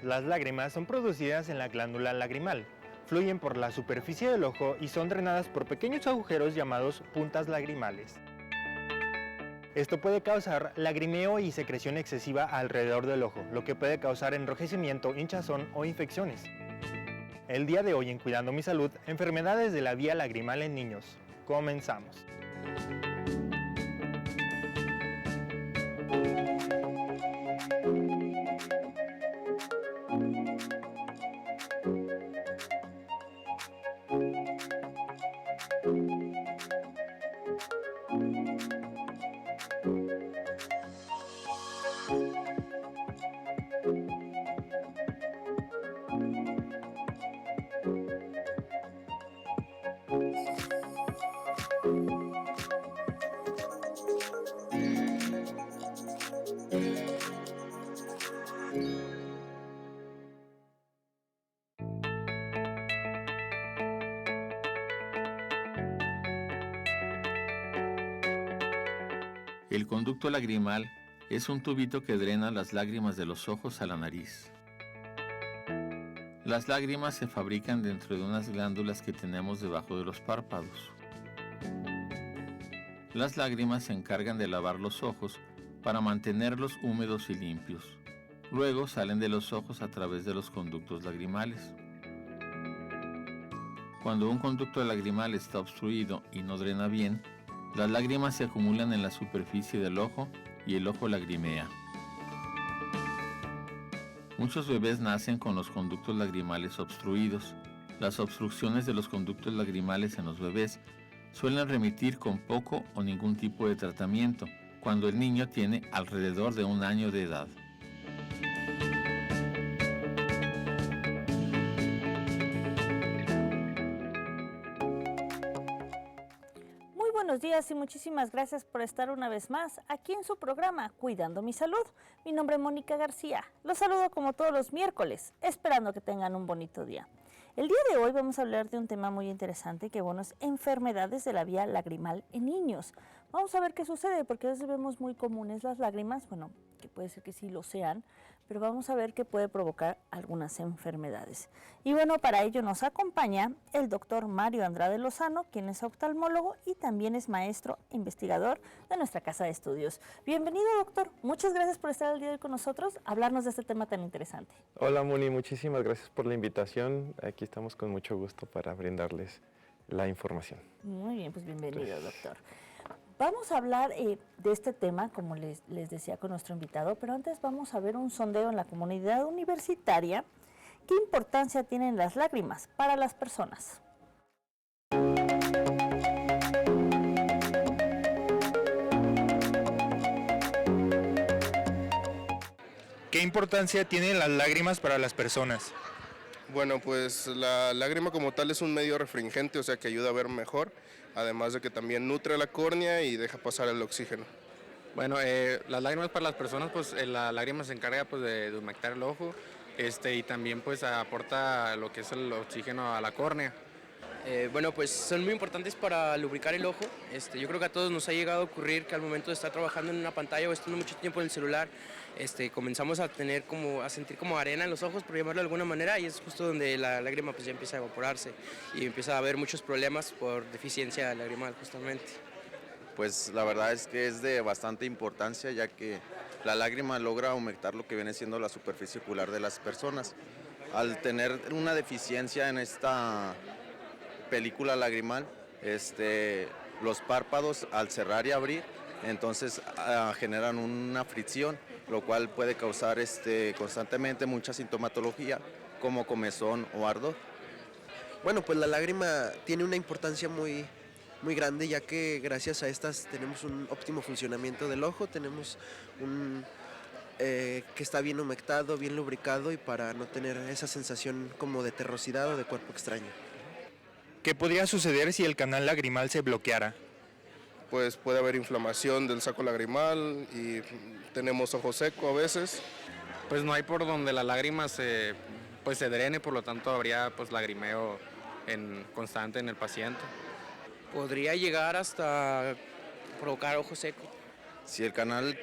Las lágrimas son producidas en la glándula lagrimal, fluyen por la superficie del ojo y son drenadas por pequeños agujeros llamados puntas lagrimales. Esto puede causar lagrimeo y secreción excesiva alrededor del ojo, lo que puede causar enrojecimiento, hinchazón o infecciones. El día de hoy en Cuidando mi Salud, enfermedades de la vía lagrimal en niños. Comenzamos. El conducto lagrimal es un tubito que drena las lágrimas de los ojos a la nariz. Las lágrimas se fabrican dentro de unas glándulas que tenemos debajo de los párpados. Las lágrimas se encargan de lavar los ojos para mantenerlos húmedos y limpios. Luego salen de los ojos a través de los conductos lagrimales. Cuando un conducto lagrimal está obstruido y no drena bien, las lágrimas se acumulan en la superficie del ojo y el ojo lagrimea. Muchos bebés nacen con los conductos lagrimales obstruidos. Las obstrucciones de los conductos lagrimales en los bebés suelen remitir con poco o ningún tipo de tratamiento cuando el niño tiene alrededor de 1 año de edad. Buenos días y muchísimas gracias por estar una vez más aquí en su programa Cuidando mi Salud. Mi nombre es Mónica García. Los saludo como todos los miércoles, esperando que tengan un bonito día. El día de hoy vamos a hablar de un tema muy interesante que, es enfermedades de la vía lagrimal en niños. Vamos a ver qué sucede, porque a veces vemos muy comunes las lágrimas, que puede ser que sí lo sean, pero vamos a ver qué puede provocar algunas enfermedades. Y para ello nos acompaña el doctor Mario Andrade Lozano, quien es oftalmólogo y también es maestro investigador de nuestra casa de estudios. Bienvenido, doctor. Muchas gracias por estar el día de hoy con nosotros, hablarnos de este tema tan interesante. Hola, Moni, muchísimas gracias por la invitación. Aquí estamos con mucho gusto para brindarles la información. Muy bien, pues bienvenido, doctor. Vamos a hablar de este tema, como les decía con nuestro invitado, pero antes vamos a ver un sondeo en la comunidad universitaria. ¿Qué importancia tienen las lágrimas para las personas? ¿Qué importancia tienen las lágrimas para las personas? Bueno, pues la lágrima como tal es un medio refringente, o sea que ayuda a ver mejor, además de que también nutre la córnea y deja pasar el oxígeno. Bueno, las lágrimas para las personas, pues la lágrima se encarga pues de humectar el ojo, y también pues aporta lo que es el oxígeno a la córnea. Bueno, pues son muy importantes para lubricar el ojo. Yo creo que a todos nos ha llegado a ocurrir que al momento de estar trabajando en una pantalla o estando mucho tiempo en el celular, comenzamos a sentir como arena en los ojos, por llamarlo de alguna manera, y es justo donde la lágrima pues ya empieza a evaporarse y empieza a haber muchos problemas por deficiencia lagrimal justamente. Pues la verdad es que es de bastante importancia, ya que la lágrima logra humectar lo que viene siendo la superficie ocular de las personas. Al tener una deficiencia en esta película lagrimal, los párpados al cerrar y abrir, entonces generan una fricción, lo cual puede causar constantemente mucha sintomatología como comezón o ardor. Bueno, pues la lágrima tiene una importancia muy grande, ya que gracias a estas tenemos un óptimo funcionamiento del ojo, tenemos que está bien humectado, bien lubricado y para no tener esa sensación como de terrosidad o de cuerpo extraño. ¿Qué podría suceder si el canal lagrimal se bloqueara? Pues puede haber inflamación del saco lagrimal y tenemos ojo seco a veces. Pues no hay por donde la lágrima se drene, por lo tanto habría pues lagrimeo constante en el paciente. Podría llegar hasta provocar ojo seco. Si el canal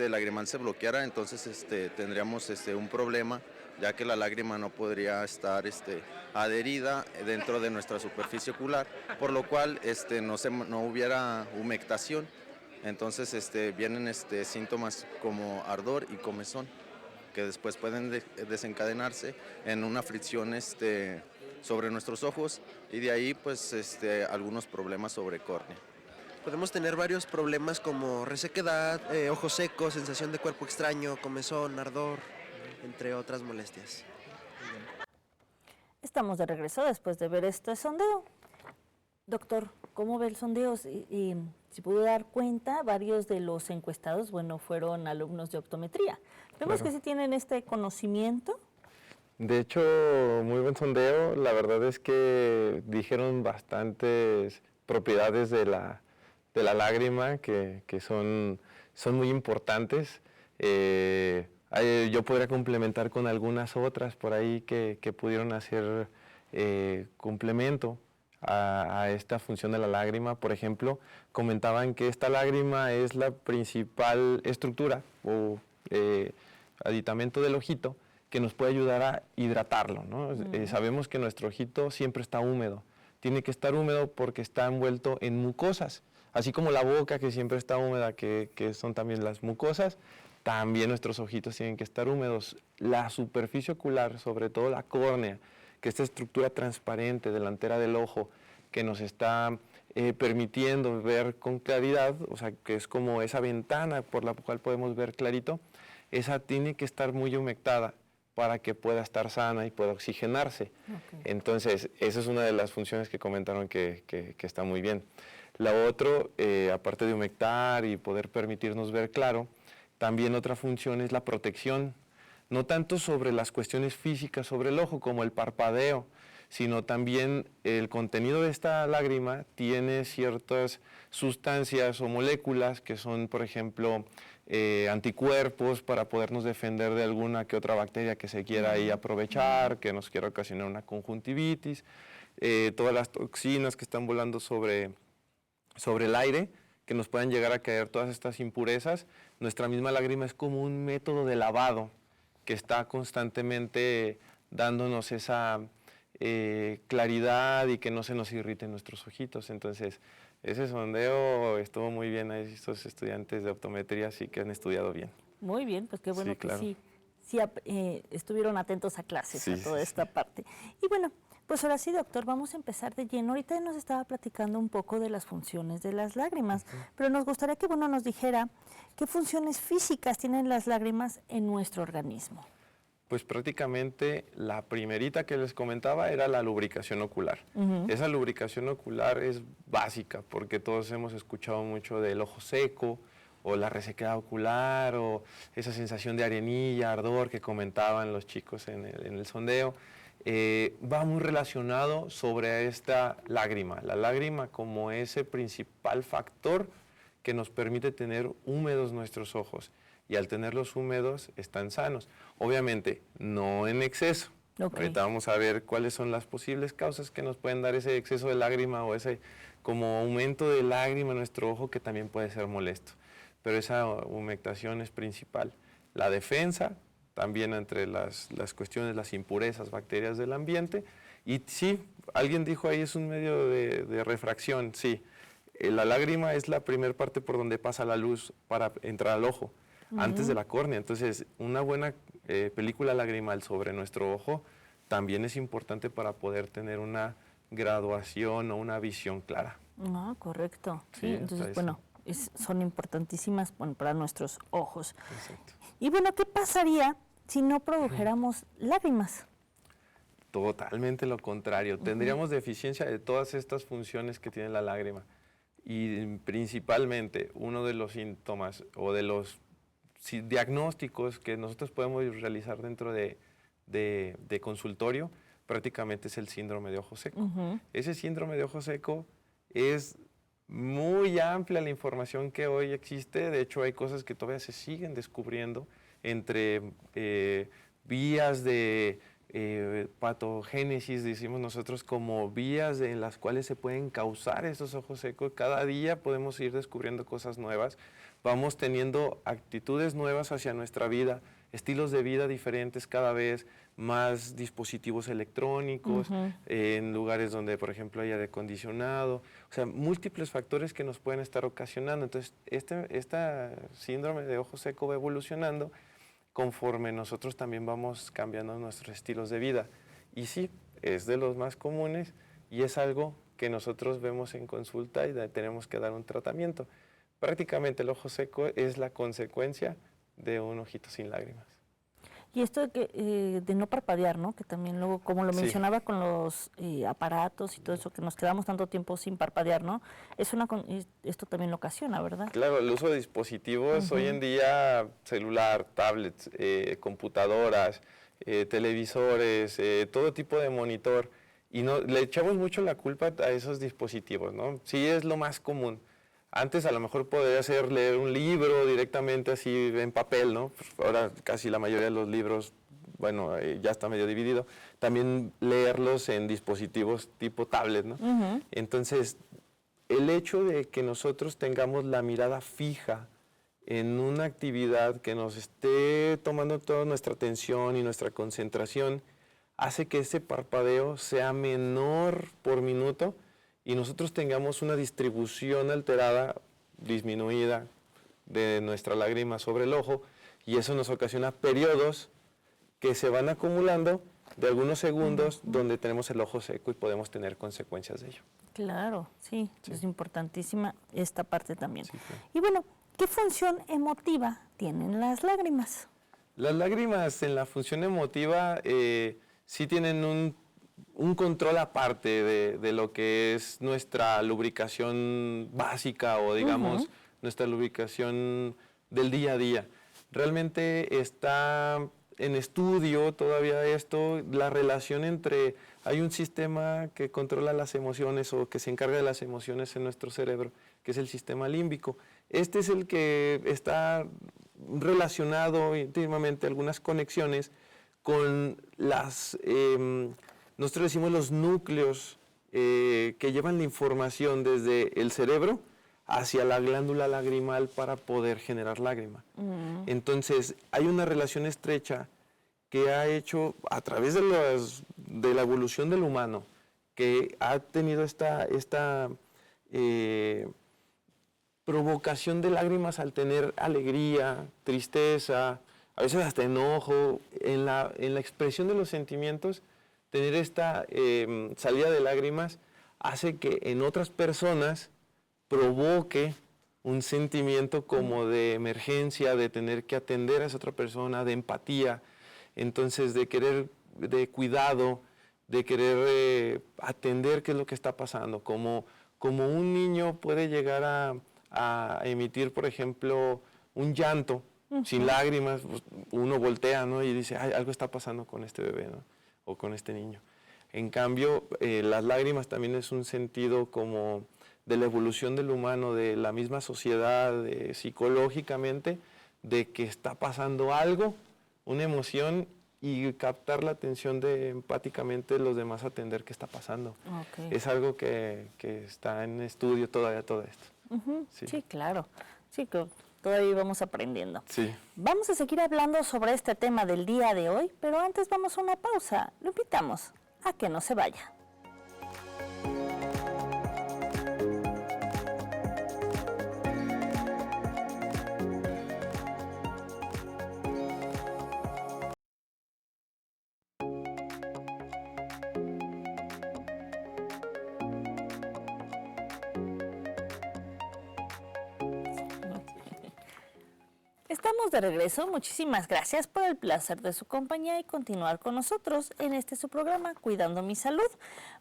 lagrimal se bloqueara, entonces tendríamos un problema, ya que la lágrima no podría estar adherida dentro de nuestra superficie ocular, por lo cual no hubiera humectación. Entonces vienen síntomas como ardor y comezón, que después pueden desencadenarse en una fricción sobre nuestros ojos y de ahí pues algunos problemas sobre córnea. Podemos tener varios problemas como resequedad, ojos secos, sensación de cuerpo extraño, comezón, ardor, entre otras molestias. Estamos de regreso después de ver este sondeo. Doctor, ¿cómo ve el sondeo? Si pudo dar cuenta, varios de los encuestados, fueron alumnos de optometría. Vemos que sí tienen este conocimiento. De hecho, muy buen sondeo. La verdad es que dijeron bastantes propiedades de la lágrima que son muy importantes. Yo podría complementar con algunas otras por ahí que pudieron hacer complemento a esta función de la lágrima. Por ejemplo, comentaban que esta lágrima es la principal estructura o aditamento del ojito que nos puede ayudar a hidratarlo, ¿no? Sabemos que nuestro ojito siempre está húmedo. Tiene que estar húmedo porque está envuelto en mucosas. Así como la boca, que siempre está húmeda, que son también las mucosas, también nuestros ojitos tienen que estar húmedos. La superficie ocular, sobre todo la córnea, que es esta estructura transparente delantera del ojo, que nos está permitiendo ver con claridad, o sea, que es como esa ventana por la cual podemos ver clarito, esa tiene que estar muy humectada para que pueda estar sana y pueda oxigenarse. Okay. Entonces, esa es una de las funciones que comentaron que está muy bien. La otra, aparte de humectar y poder permitirnos ver claro, también otra función es la protección, no tanto sobre las cuestiones físicas sobre el ojo como el parpadeo, sino también el contenido de esta lágrima tiene ciertas sustancias o moléculas que son, por ejemplo, anticuerpos para podernos defender de alguna que otra bacteria que se quiera ahí aprovechar, que nos quiera ocasionar una conjuntivitis, todas las toxinas que están volando sobre el aire, que nos puedan llegar a caer todas estas impurezas. Nuestra misma lágrima es como un método de lavado que está constantemente dándonos esa claridad y que no se nos irriten nuestros ojitos. Entonces, ese sondeo estuvo muy bien a estos estudiantes de optometría, sí que han estudiado bien. Muy bien, pues qué bueno sí, claro. que sí estuvieron atentos a clases, a toda esta parte. Y bueno, pues ahora sí, doctor, vamos a empezar de lleno. Ahorita nos estaba platicando un poco de las funciones de las lágrimas, pero nos gustaría que nos dijera qué funciones físicas tienen las lágrimas en nuestro organismo. Pues prácticamente la primerita que les comentaba era la lubricación ocular. Esa lubricación ocular es básica porque todos hemos escuchado mucho del ojo seco o la resequedad ocular o esa sensación de arenilla, ardor que comentaban los chicos en el sondeo. Va muy relacionado sobre esta lágrima. La lágrima como ese principal factor que nos permite tener húmedos nuestros ojos. Y al tenerlos húmedos están sanos. Obviamente, no en exceso. Okay. Ahorita vamos a ver cuáles son las posibles causas que nos pueden dar ese exceso de lágrima o ese como aumento de lágrima en nuestro ojo que también puede ser molesto. Pero esa humectación es principal. La defensa, también entre las cuestiones, las impurezas, bacterias del ambiente. Y sí, alguien dijo ahí es un medio de refracción, sí. La lágrima es la primera parte por donde pasa la luz para entrar al ojo. Antes de la córnea. Entonces, una buena película lagrimal sobre nuestro ojo también es importante para poder tener una graduación o una visión clara. Ah, correcto. Sí, entonces, son importantísimas para nuestros ojos. Exacto. Y bueno, ¿qué pasaría si no produjéramos lágrimas? Totalmente lo contrario. Tendríamos deficiencia de todas estas funciones que tiene la lágrima. Y principalmente, uno de los síntomas o de los diagnósticos que nosotros podemos realizar dentro de consultorio prácticamente es el síndrome de ojo seco. Ese síndrome de ojo seco es muy amplia la información que hoy existe. De hecho, hay cosas que todavía se siguen descubriendo entre vías de patogénesis, decimos nosotros, como vías en las cuales se pueden causar esos ojos secos. Cada día podemos ir descubriendo cosas nuevas vamos teniendo actitudes nuevas hacia nuestra vida, estilos de vida diferentes cada vez, más dispositivos electrónicos, en lugares donde, por ejemplo, hay aire acondicionado, o sea, múltiples factores que nos pueden estar ocasionando. Entonces, esta síndrome de ojo seco va evolucionando conforme nosotros también vamos cambiando nuestros estilos de vida. Y sí, es de los más comunes y es algo que nosotros vemos en consulta y tenemos que dar un tratamiento. Prácticamente el ojo seco es la consecuencia de un ojito sin lágrimas. Y esto de no parpadear, ¿no? Que también luego, como lo mencionaba con los aparatos y todo eso, que nos quedamos tanto tiempo sin parpadear, ¿no? Esto también lo ocasiona, ¿verdad? Claro, el uso de dispositivos hoy en día, celular, tablets, computadoras, televisores, todo tipo de monitor, y no, le echamos mucho la culpa a esos dispositivos, ¿no? Sí es lo más común. Antes a lo mejor podría ser leer un libro directamente así en papel, ¿no? Pues ahora casi la mayoría de los libros, bueno, ya está medio dividido. También leerlos en dispositivos tipo tablet, ¿no? Entonces, el hecho de que nosotros tengamos la mirada fija en una actividad que nos esté tomando toda nuestra atención y nuestra concentración, hace que ese parpadeo sea menor por minuto y nosotros tengamos una distribución alterada, disminuida de nuestra lágrima sobre el ojo, y eso nos ocasiona periodos que se van acumulando de algunos segundos donde tenemos el ojo seco y podemos tener consecuencias de ello. Claro, sí. Es importantísima esta parte también. Sí, claro. Y bueno, ¿qué función emotiva tienen las lágrimas? Las lágrimas en la función emotiva sí tienen un control aparte de lo que es nuestra lubricación básica o digamos nuestra lubricación del día a día. Realmente está en estudio todavía esto, la relación entre, hay un sistema que controla las emociones o que se encarga de las emociones en nuestro cerebro, que es el sistema límbico. Este es el que está relacionado íntimamente, algunas conexiones con las, nosotros decimos los núcleos que llevan la información desde el cerebro hacia la glándula lagrimal para poder generar lágrima. Entonces, hay una relación estrecha que ha hecho a través de la evolución del humano, que ha tenido esta provocación de lágrimas al tener alegría, tristeza, a veces hasta enojo, en la expresión de los sentimientos, tener esta salida de lágrimas hace que en otras personas provoque un sentimiento como de emergencia, de tener que atender a esa otra persona, de empatía, entonces de querer, de cuidado, de querer atender qué es lo que está pasando, como un niño puede llegar a emitir, por ejemplo, un llanto sin lágrimas, pues, uno voltea, ¿no? Y dice, ay, algo está pasando con este bebé, ¿no? O con este niño. En cambio, las lágrimas también es un sentido como de la evolución del humano, de la misma sociedad, psicológicamente, de que está pasando algo, una emoción, y captar la atención de empáticamente los demás, atender qué está pasando. Es algo que está en estudio todavía todo esto. Sí, claro. Sí, que todavía vamos aprendiendo. Sí. Vamos a seguir hablando sobre este tema del día de hoy, pero antes vamos a una pausa. Lo invitamos a que no se vaya. Estamos de regreso. Muchísimas gracias por el placer de su compañía y continuar con nosotros en su programa Cuidando mi Salud.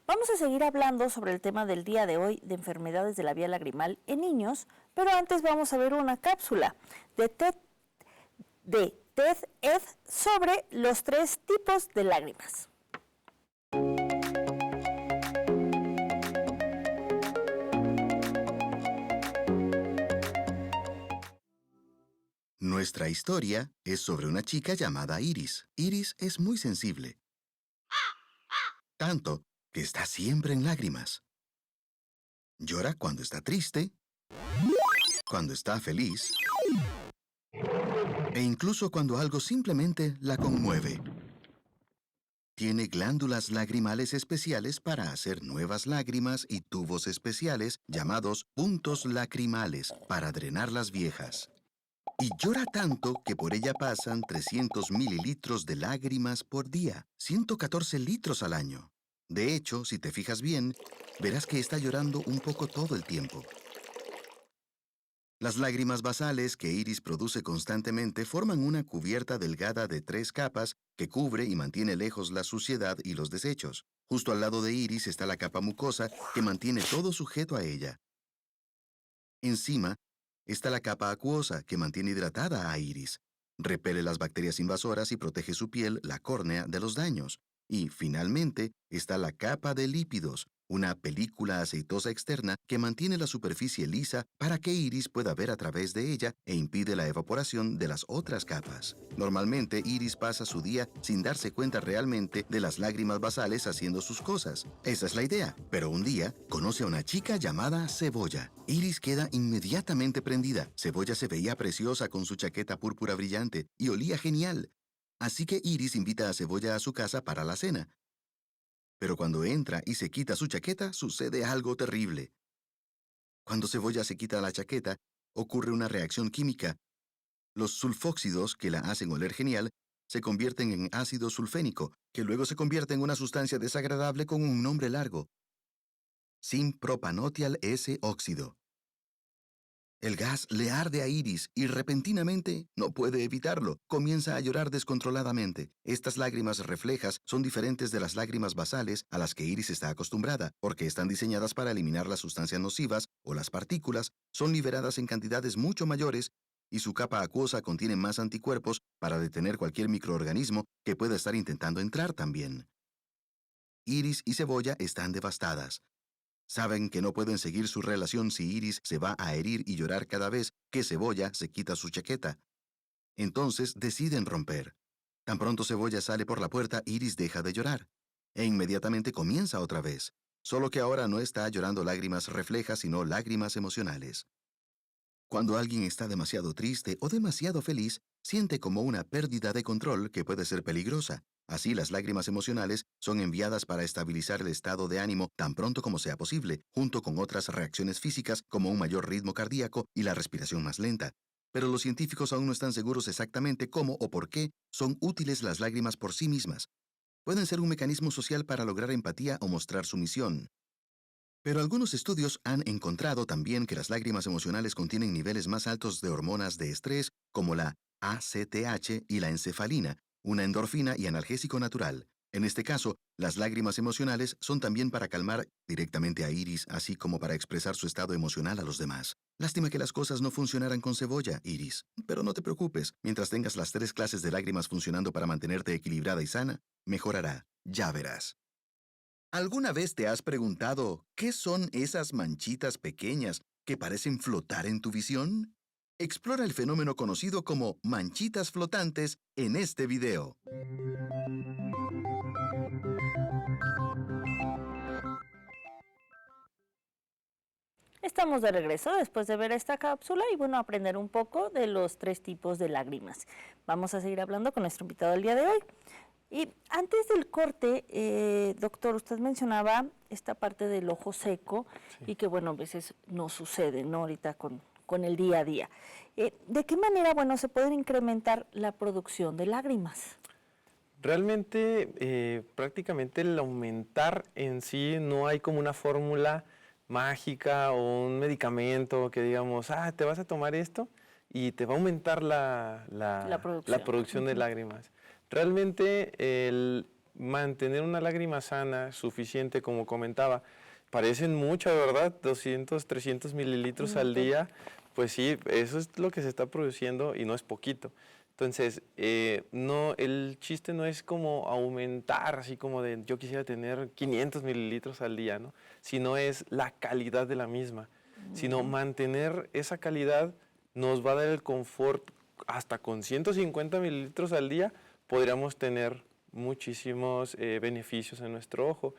Vamos a seguir hablando sobre el tema del día de hoy de enfermedades de la vía lagrimal en niños, pero antes vamos a ver una cápsula de TED Ed sobre los 3 tipos de lágrimas. Nuestra historia es sobre una chica llamada Iris. Iris es muy sensible. Tanto que está siempre en lágrimas. Llora cuando está triste, cuando está feliz E incluso cuando algo simplemente la conmueve. Tiene glándulas lagrimales especiales para hacer nuevas lágrimas y tubos especiales llamados puntos lacrimales para drenar las viejas. Y llora tanto que por ella pasan 300 mililitros de lágrimas por día, 114 litros al año. De hecho, si te fijas bien, verás que está llorando un poco todo el tiempo. Las lágrimas basales que Iris produce constantemente forman una cubierta delgada de 3 capas que cubre y mantiene lejos la suciedad y los desechos. Justo al lado de Iris está la capa mucosa que mantiene todo sujeto a ella. Encima está la capa acuosa que mantiene hidratada a Iris, repele las bacterias invasoras y protege su piel, la córnea, de los daños. Y, finalmente, está la capa de lípidos, una película aceitosa externa que mantiene la superficie lisa para que Iris pueda ver a través de ella e impide la evaporación de las otras capas. Normalmente, Iris pasa su día sin darse cuenta realmente de las lágrimas basales haciendo sus cosas. Esa es la idea. Pero un día, conoce a una chica llamada Cebolla. Iris queda inmediatamente prendida. Cebolla se veía preciosa con su chaqueta púrpura brillante y olía genial. Así que Iris invita a Cebolla a su casa para la cena. Pero cuando entra y se quita su chaqueta, sucede algo terrible. Cuando Cebolla se quita la chaqueta, ocurre una reacción química. Los sulfóxidos, que la hacen oler genial, se convierten en ácido sulfénico, que luego se convierte en una sustancia desagradable con un nombre largo: sin-propanotial S-óxido. El gas le arde a Iris y repentinamente no puede evitarlo. Comienza a llorar descontroladamente. Estas lágrimas reflejas son diferentes de las lágrimas basales a las que Iris está acostumbrada, porque están diseñadas para eliminar las sustancias nocivas o las partículas, son liberadas en cantidades mucho mayores y su capa acuosa contiene más anticuerpos para detener cualquier microorganismo que pueda estar intentando entrar también. Iris y Cebolla están devastadas. Saben que no pueden seguir su relación si Iris se va a herir y llorar cada vez que Cebolla se quita su chaqueta. Entonces deciden romper. Tan pronto Cebolla sale por la puerta, Iris deja de llorar. E inmediatamente comienza otra vez. Solo que ahora no está llorando lágrimas reflejas, sino lágrimas emocionales. Cuando alguien está demasiado triste o demasiado feliz, siente como una pérdida de control que puede ser peligrosa. Así, las lágrimas emocionales son enviadas para estabilizar el estado de ánimo tan pronto como sea posible, junto con otras reacciones físicas como un mayor ritmo cardíaco y la respiración más lenta. Pero los científicos aún no están seguros exactamente cómo o por qué son útiles las lágrimas por sí mismas. Pueden ser un mecanismo social para lograr empatía o mostrar sumisión. Pero algunos estudios han encontrado también que las lágrimas emocionales contienen niveles más altos de hormonas de estrés, como la ACTH y la encefalina, una endorfina y analgésico natural. En este caso, las lágrimas emocionales son también para calmar directamente a Iris, así como para expresar su estado emocional a los demás. Lástima que las cosas no funcionaran con Cebolla, Iris. Pero no te preocupes, mientras tengas las 3 clases de lágrimas funcionando para mantenerte equilibrada y sana, mejorará. Ya verás. ¿Alguna vez te has preguntado qué son esas manchitas pequeñas que parecen flotar en tu visión? Explora el fenómeno conocido como manchitas flotantes en este video. Estamos de regreso después de ver esta cápsula y bueno, aprender un poco de los 3 tipos de lágrimas. Vamos a seguir hablando con nuestro invitado del día de hoy. Y antes del corte, doctor, usted mencionaba esta parte del ojo seco, sí, y que bueno, a veces no sucede, ¿no? Ahorita con el día a día. ¿De qué manera, bueno, se puede incrementar la producción de lágrimas? Realmente, prácticamente el aumentar en sí no hay como una fórmula mágica o un medicamento que digamos, te vas a tomar esto y te va a aumentar la producción de lágrimas. Realmente el mantener una lágrima sana, suficiente, como comentaba, parecen mucho, ¿verdad? 200, 300 mililitros al día, pues sí, eso es lo que se está produciendo y no es poquito. Entonces, no, el chiste no es como aumentar, así como de yo quisiera tener 500 mililitros al día, ¿no? Sino es la calidad de la misma. Sino mantener esa calidad nos va a dar el confort. Hasta con 150 mililitros al día podríamos tener muchísimos beneficios en nuestro ojo.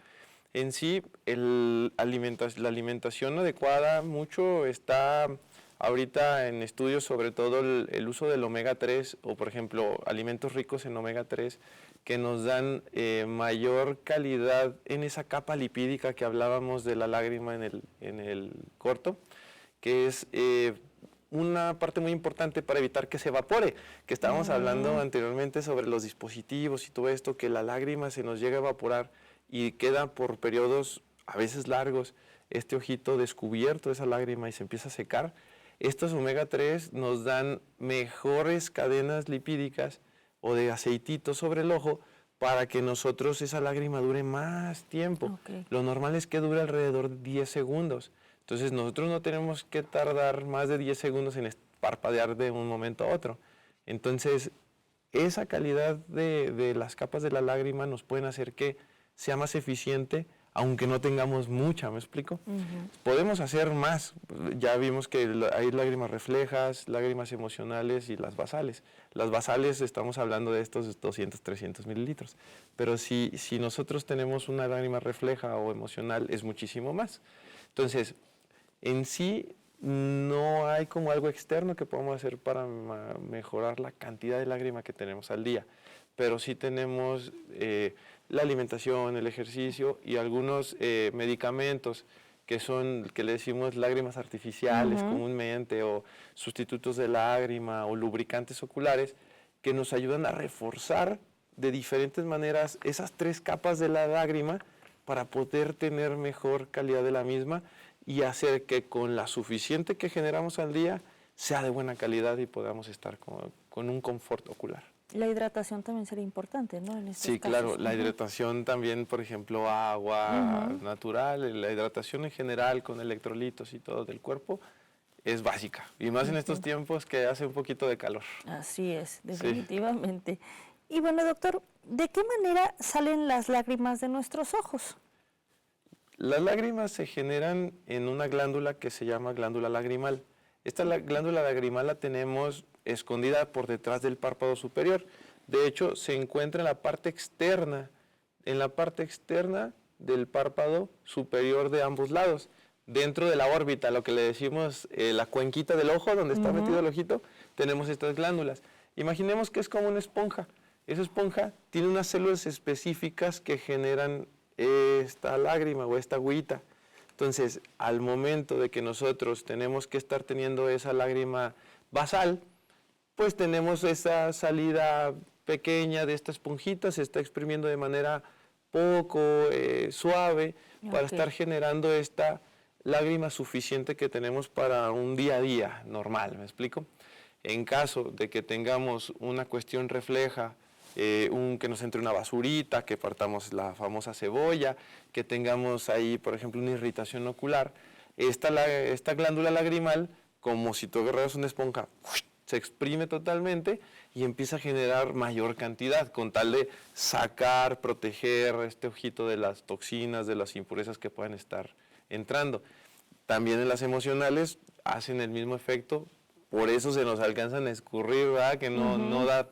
En sí, la alimentación adecuada mucho está ahorita en estudios sobre todo el uso del omega 3 o por ejemplo alimentos ricos en omega 3 que nos dan mayor calidad en esa capa lipídica que hablábamos de la lágrima en el corto, que es una parte muy importante para evitar que se evapore, que estábamos hablando anteriormente sobre los dispositivos y todo esto, que la lágrima se nos llega a evaporar y queda por periodos a veces largos este ojito descubierto, esa lágrima, y se empieza a secar. Estos omega 3 nos dan mejores cadenas lipídicas o de aceitito sobre el ojo para que nosotros esa lágrima dure más tiempo. Okay. Lo normal es que dure alrededor de 10 segundos. Entonces nosotros no tenemos que tardar más de 10 segundos en parpadear de un momento a otro. Entonces esa calidad de las capas de la lágrima nos pueden hacer que sea más eficiente, aunque no tengamos mucha, ¿me explico? Podemos hacer más. Ya vimos que hay lágrimas reflejas, lágrimas emocionales y las basales. Las basales estamos hablando de estos 200, 300 mililitros. Pero si nosotros tenemos una lágrima refleja o emocional, es muchísimo más. Entonces, en sí, no hay como algo externo que podamos hacer para mejorar la cantidad de lágrima que tenemos al día. Pero sí tenemos la alimentación, el ejercicio y algunos medicamentos que le decimos lágrimas artificiales comúnmente, o sustitutos de lágrima o lubricantes oculares, que nos ayudan a reforzar de diferentes maneras esas 3 capas de la lágrima para poder tener mejor calidad de la misma y hacer que con la suficiente que generamos al día sea de buena calidad y podamos estar con un confort ocular. La hidratación también sería importante, ¿no? En estos Sí, casos. claro, la hidratación también, por ejemplo, agua natural, la hidratación en general con electrolitos y todo del cuerpo es básica, y más en estos tiempos que hace un poquito de calor. Así es, definitivamente. Sí. Y bueno, doctor, ¿de qué manera salen las lágrimas de nuestros ojos? Las lágrimas se generan en una glándula que se llama glándula lagrimal. Esta glándula lagrimal la tenemos escondida por detrás del párpado superior. De hecho, se encuentra en la parte externa del párpado superior de ambos lados, dentro de la órbita, lo que le decimos la cuenquita del ojo, donde está metido el ojito, tenemos estas glándulas. Imaginemos que es como una esponja. Esa esponja tiene unas células específicas que generan esta lágrima o esta agüita. Entonces, al momento de que nosotros tenemos que estar teniendo esa lágrima basal, pues tenemos esa salida pequeña de esta esponjita, se está exprimiendo de manera poco suave para estar generando esta lágrima suficiente que tenemos para un día a día normal, ¿me explico? En caso de que tengamos una cuestión refleja, que nos entre una basurita, que partamos la famosa cebolla, que tengamos ahí, por ejemplo, una irritación ocular, esta glándula lagrimal, como si tú agarraras una esponja, se exprime totalmente y empieza a generar mayor cantidad, con tal de sacar, proteger este ojito de las toxinas, de las impurezas que puedan estar entrando. También en las emocionales hacen el mismo efecto, por eso se nos alcanzan a escurrir, ¿verdad? Que no da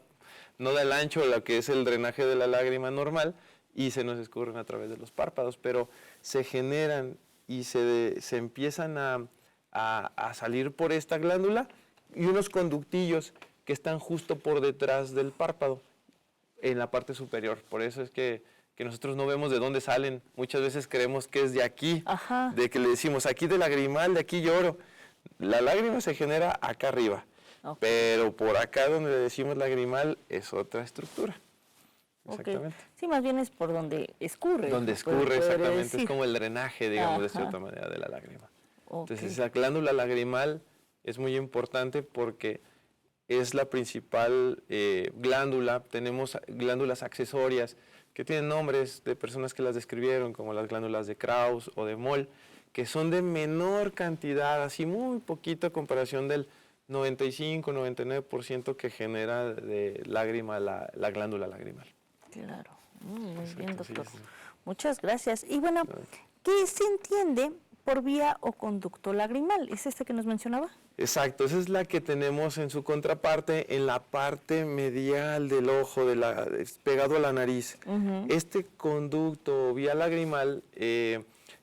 el ancho lo que es el drenaje de la lágrima normal y se nos escurren a través de los párpados, pero se generan y se empiezan a salir por esta glándula y unos conductillos que están justo por detrás del párpado, en la parte superior. Por eso es que nosotros no vemos de dónde salen. Muchas veces creemos que es de aquí, de que le decimos aquí de lagrimal, de aquí lloro. La lágrima se genera acá arriba. Pero por acá donde le decimos lagrimal es otra estructura. Exactamente. Sí, más bien es por donde escurre. Donde escurre, exactamente. Es como el drenaje, digamos, de cierta manera, de la lágrima. Entonces, esa glándula lagrimal es muy importante porque es la principal glándula. Tenemos glándulas accesorias que tienen nombres de personas que las describieron, como las glándulas de Krauss o de Moll, que son de menor cantidad, así muy poquito a comparación del 95-99% que genera de lágrima la glándula lagrimal. Claro, muy bien, doctor. Sí. Muchas gracias. Y bueno, ¿qué se entiende por vía o conducto lagrimal? ¿Es este que nos mencionaba? Exacto, esa es la que tenemos en su contraparte, en la parte medial del ojo, pegado a la nariz. Este conducto o vía lagrimal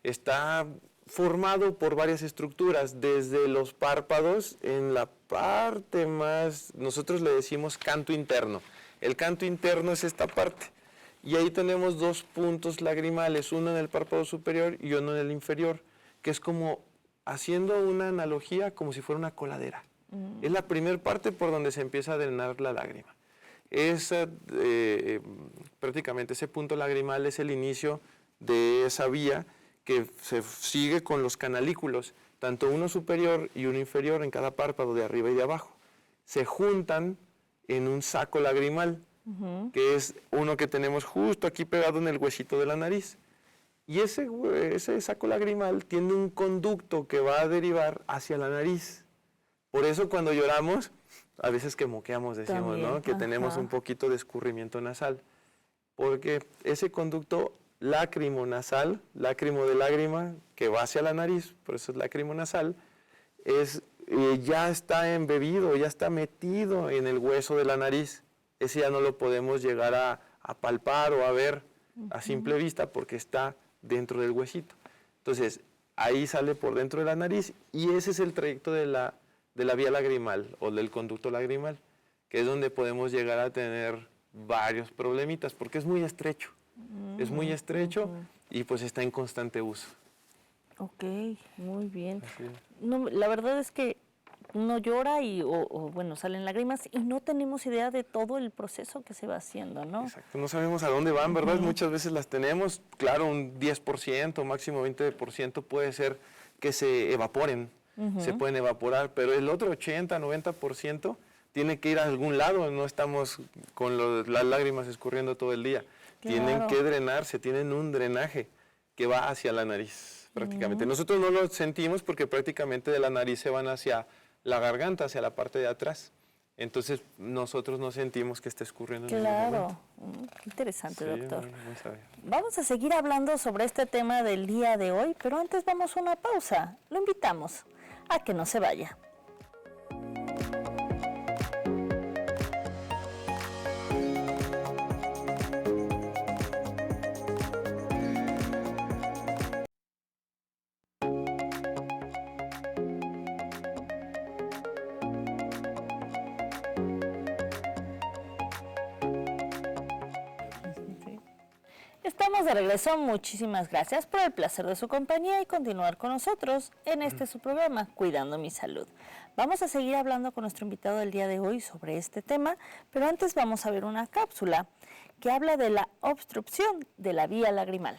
está formado por varias estructuras, desde los párpados en la parte más, nosotros le decimos canto interno. El canto interno es esta parte, y ahí tenemos dos puntos lagrimales, uno en el párpado superior y uno en el inferior, que es como haciendo una analogía como si fuera una coladera. Es la primera parte por donde se empieza a drenar la lágrima. Prácticamente ese punto lagrimal es el inicio de esa vía que se sigue con los canalículos, tanto uno superior y uno inferior en cada párpado de arriba y de abajo. Se juntan en un saco lagrimal, que es uno que tenemos justo aquí pegado en el huesito de la nariz. Y ese saco lagrimal tiene un conducto que va a derivar hacia la nariz. Por eso cuando lloramos, a veces que moqueamos, decimos, ¿no? Que tenemos un poquito de escurrimiento nasal. Porque ese conducto lácrimo-nasal, lácrimo de lágrima, que va hacia la nariz, por eso es lácrimo-nasal, ya está embebido, ya está metido en el hueso de la nariz. Ese ya no lo podemos llegar a palpar o a ver a simple vista porque está dentro del huesito. Entonces, ahí sale por dentro de la nariz y ese es el trayecto de la vía lagrimal o del conducto lagrimal, que es donde podemos llegar a tener varios problemitas porque es muy estrecho. Es muy estrecho y pues está en constante uso. Ok, muy bien. No, la verdad es que uno llora o bueno, salen lágrimas y no tenemos idea de todo el proceso que se va haciendo, ¿no? Exacto, no sabemos a dónde van, ¿verdad? Muchas veces las tenemos, claro, un 10%, máximo 20% puede ser que se evaporen, se pueden evaporar, pero el otro 80, 90% tiene que ir a algún lado, no estamos con las lágrimas escurriendo todo el día. Claro. Tienen que drenarse, tienen un drenaje que va hacia la nariz prácticamente. Nosotros no lo sentimos porque prácticamente de la nariz se van hacia la garganta, hacia la parte de atrás. Entonces nosotros no sentimos que esté escurriendo en ningún momento. Qué interesante, doctor. Muy sabio. Vamos a seguir hablando sobre este tema del día de hoy, pero antes vamos a una pausa. Lo invitamos a que no se vaya. Estamos de regreso, muchísimas gracias por el placer de su compañía y continuar con nosotros en su programa, Cuidando mi Salud. Vamos a seguir hablando con nuestro invitado del día de hoy sobre este tema, pero antes vamos a ver una cápsula que habla de la obstrucción de la vía lagrimal.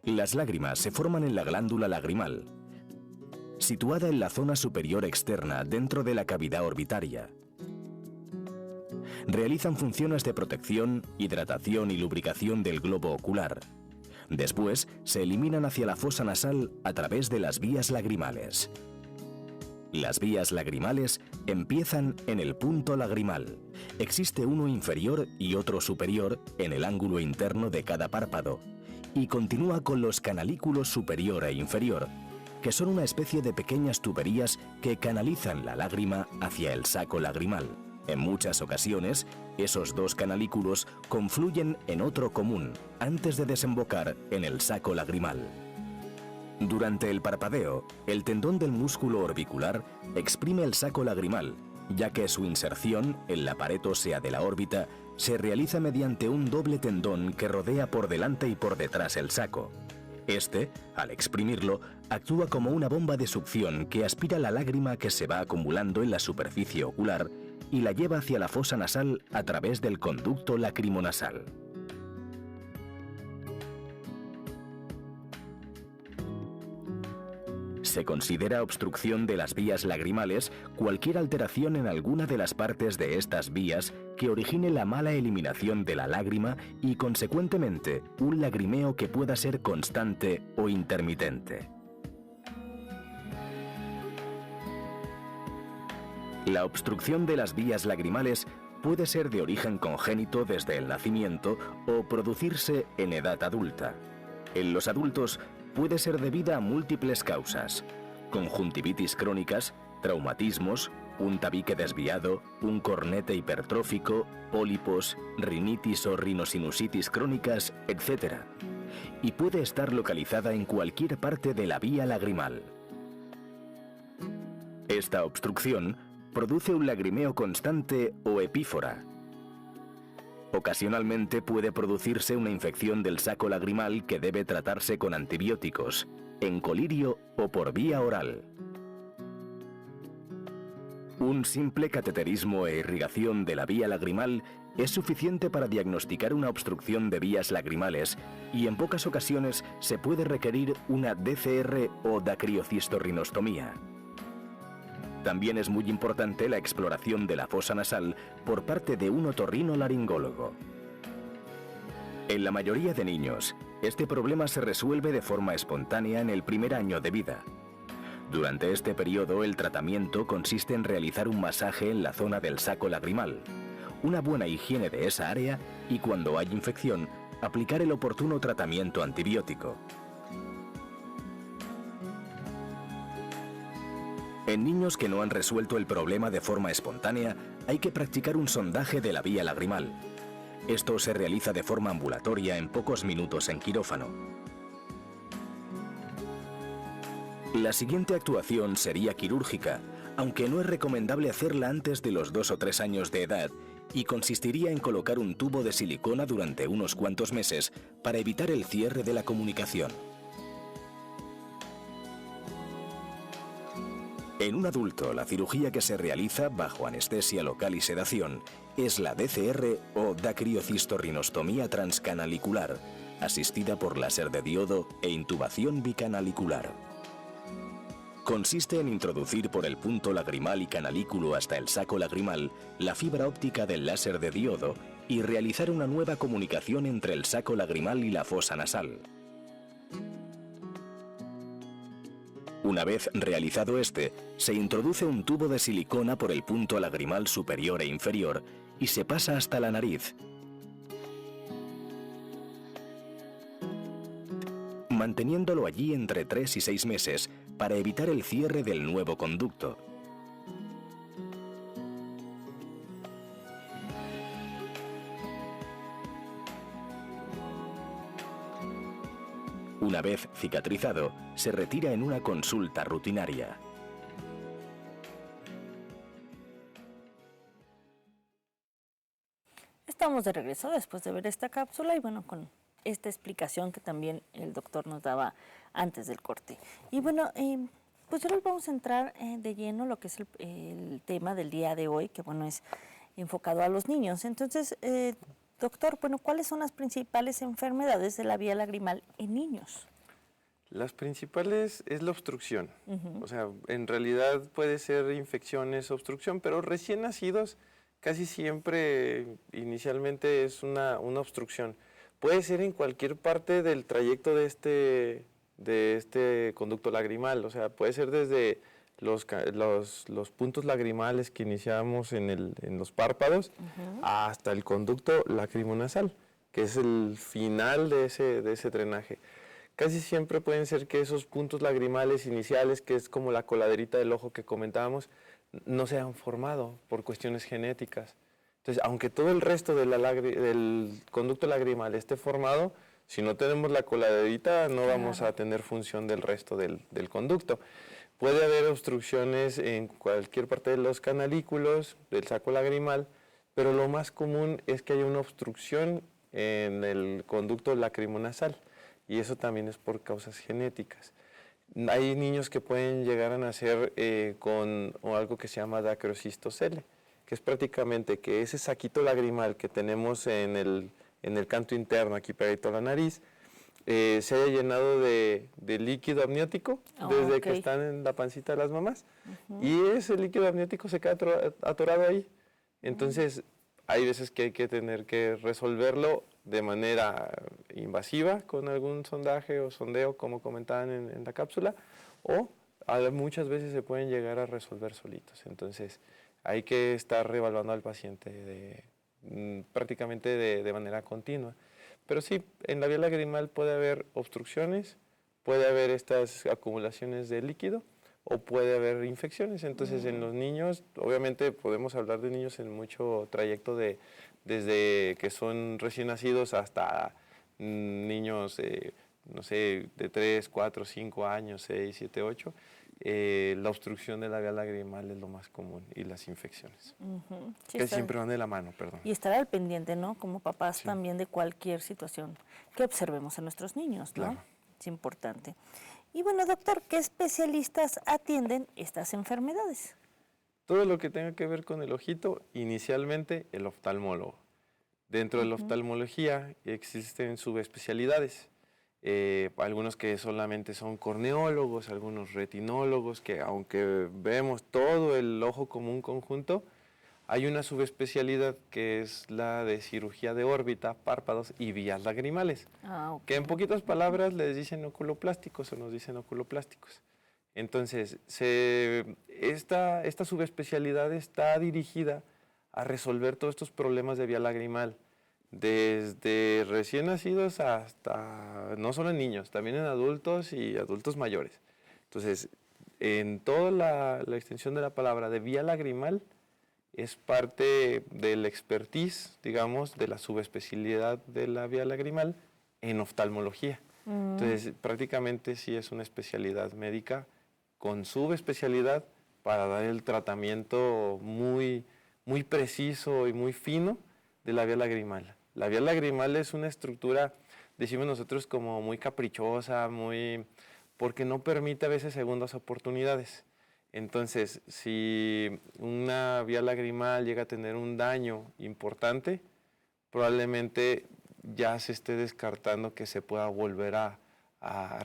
Las lágrimas se forman en la glándula lagrimal, situada en la zona superior externa dentro de la cavidad orbitaria. Realizan funciones de protección, hidratación y lubricación del globo ocular. Después, se eliminan hacia la fosa nasal a través de las vías lagrimales. Las vías lagrimales empiezan en el punto lagrimal. Existe uno inferior y otro superior en el ángulo interno de cada párpado, y continúa con los canalículos superior e inferior, que son una especie de pequeñas tuberías que canalizan la lágrima hacia el saco lagrimal. En muchas ocasiones, esos dos canalículos confluyen en otro común antes de desembocar en el saco lagrimal. Durante el parpadeo, el tendón del músculo orbicular exprime el saco lagrimal, ya que su inserción en la pared ósea de la órbita se realiza mediante un doble tendón que rodea por delante y por detrás el saco. Este, al exprimirlo, actúa como una bomba de succión que aspira la lágrima que se va acumulando en la superficie ocular y la lleva hacia la fosa nasal a través del conducto lacrimonasal. Se considera obstrucción de las vías lagrimales cualquier alteración en alguna de las partes de estas vías que origine la mala eliminación de la lágrima y, consecuentemente, un lagrimeo que pueda ser constante o intermitente. La obstrucción de las vías lagrimales puede ser de origen congénito desde el nacimiento o producirse en edad adulta. En los adultos puede ser debida a múltiples causas: conjuntivitis crónicas, traumatismos, un tabique desviado, un cornete hipertrófico, pólipos, rinitis o rinosinusitis crónicas, etc. Y puede estar localizada en cualquier parte de la vía lagrimal. Esta obstrucción produce un lagrimeo constante o epífora. Ocasionalmente puede producirse una infección del saco lagrimal que debe tratarse con antibióticos, en colirio o por vía oral. Un simple cateterismo e irrigación de la vía lagrimal es suficiente para diagnosticar una obstrucción de vías lagrimales y en pocas ocasiones se puede requerir una DCR o dacriocistorrinostomía. También es muy importante la exploración de la fosa nasal por parte de un otorrinolaringólogo. En la mayoría de niños, este problema se resuelve de forma espontánea en el primer año de vida. Durante este periodo, el tratamiento consiste en realizar un masaje en la zona del saco lagrimal, una buena higiene de esa área y, cuando hay infección, aplicar el oportuno tratamiento antibiótico. En niños que no han resuelto el problema de forma espontánea, hay que practicar un sondaje de la vía lagrimal. Esto se realiza de forma ambulatoria en pocos minutos en quirófano. La siguiente actuación sería quirúrgica, aunque no es recomendable hacerla antes de los 2 o 3 años de edad, y consistiría en colocar un tubo de silicona durante unos cuantos meses para evitar el cierre de la comunicación. En un adulto, la cirugía que se realiza bajo anestesia local y sedación es la DCR o dacriocistorrinostomía transcanalicular, asistida por láser de diodo e intubación bicanalicular. Consiste en introducir por el punto lagrimal y canalículo hasta el saco lagrimal la fibra óptica del láser de diodo y realizar una nueva comunicación entre el saco lagrimal y la fosa nasal. Una vez realizado este, se introduce un tubo de silicona por el punto lagrimal superior e inferior y se pasa hasta la nariz. Manteniéndolo allí entre 3 y 6 meses para evitar el cierre del nuevo conducto. Una vez cicatrizado, se retira en una consulta rutinaria. Estamos de regreso después de ver esta cápsula y bueno, con esta explicación que también el doctor nos daba antes del corte. Y bueno, pues ahora vamos a entrar de lleno lo que es el tema del día de hoy, que bueno, es enfocado a los niños. Entonces, doctor, bueno, ¿cuáles son las principales enfermedades de la vía lagrimal en niños? Las principales es la obstrucción. O sea, en realidad puede ser infecciones, obstrucción, pero recién nacidos casi siempre inicialmente es una obstrucción. Puede ser en cualquier parte del trayecto de este conducto lagrimal, o sea, puede ser desde los puntos lagrimales que iniciamos en los párpados hasta el conducto lacrimonasal, que es el final de ese drenaje. Casi siempre pueden ser que esos puntos lagrimales iniciales, que es como la coladerita del ojo que comentábamos, no se han formado por cuestiones genéticas. Entonces, aunque todo el resto del conducto lagrimal esté formado, si no tenemos la coladerita no vamos a tener función del resto del conducto. Puede haber obstrucciones en cualquier parte de los canalículos, del saco lagrimal, pero lo más común es que haya una obstrucción en el conducto lacrimonasal, y eso también es por causas genéticas. Hay niños que pueden llegar a nacer con algo que se llama dacrocistocele, que es prácticamente que ese saquito lagrimal que tenemos en el canto interno, aquí pegadito a la nariz, se haya llenado de líquido amniótico desde que están en la pancita de las mamás, y ese líquido amniótico se queda atorado ahí. Entonces, hay veces que hay que tener que resolverlo de manera invasiva con algún sondaje o sondeo, como comentaban en la cápsula, o muchas veces se pueden llegar a resolver solitos. Entonces, hay que estar reevaluando al paciente prácticamente de manera continua. Pero sí, en la vía lagrimal puede haber obstrucciones, puede haber estas acumulaciones de líquido, o puede haber infecciones. Entonces, en los niños, obviamente podemos hablar de niños en mucho trayecto desde que son recién nacidos hasta niños, no sé, de 3, 4, 5 años, 6, 7, 8. La obstrucción de la vía lagrimal es lo más común y las infecciones, Sí, que siempre van de la mano, perdón. Y estar al pendiente, ¿no? Como papás también de cualquier situación que observemos en nuestros niños, ¿no? Claro. Es importante. Y bueno, doctor, ¿qué especialistas atienden estas enfermedades? Todo lo que tenga que ver con el ojito, inicialmente el oftalmólogo. Dentro de la oftalmología existen subespecialidades. Algunos que solamente son corneólogos, algunos retinólogos, que aunque vemos todo el ojo como un conjunto, hay una subespecialidad que es la de cirugía de órbita, párpados y vías lagrimales, que en poquitas palabras les dicen oculoplásticos o nos dicen oculoplásticos. Entonces, esta subespecialidad está dirigida a resolver todos estos problemas de vía lagrimal, desde recién nacidos hasta, no solo en niños, también en adultos y adultos mayores. Entonces, en toda la extensión de la palabra de vía lagrimal, es parte del expertise, digamos, de la subespecialidad de la vía lagrimal en oftalmología. Entonces, prácticamente sí es una especialidad médica con subespecialidad para dar el tratamiento muy preciso y muy fino de la vía lagrimal. La vía lagrimal es una estructura, decimos nosotros, como muy caprichosa, porque no permite a veces segundas oportunidades. Entonces, si una vía lagrimal llega a tener un daño importante, probablemente ya se esté descartando que se pueda volver a